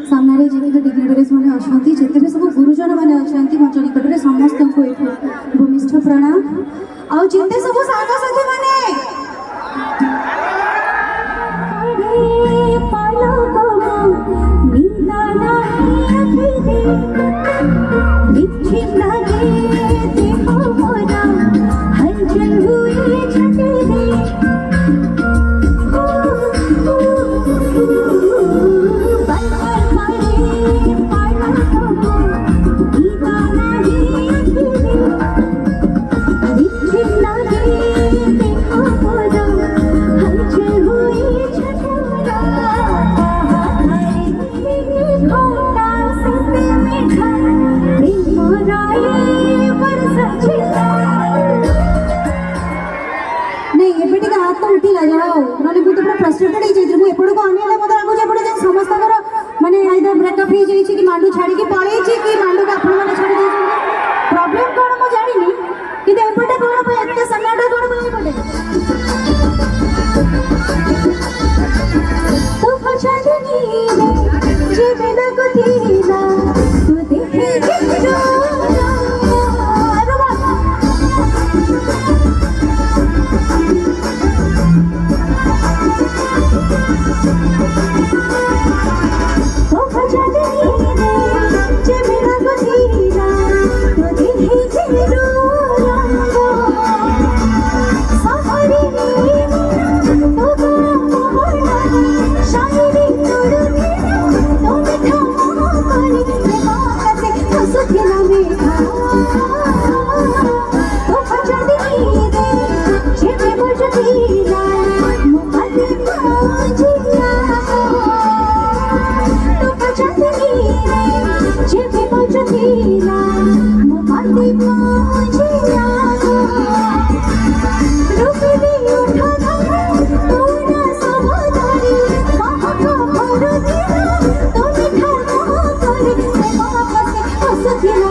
सामने जितने डिग्नेटरीज मैंने अच्छा जिते भी सब गुरुजन मैंने अच्छा मंच निकट में समस्त को भूमिष्ठ प्रणाम आ जिते सब सांगसाथी मैंने माने आइदर ब्रेकअप हो जाइए कि मांडू छाड़ी के पड़े कि मांडू का आपण माने छाड़ी दे प्रॉब्लम कोन मो जानि नी कि एपटे कोन पे एते सन्नाटा कोन पे एपटे तो फचानी रे जे बिना को थीला तू देखे जो Yeah.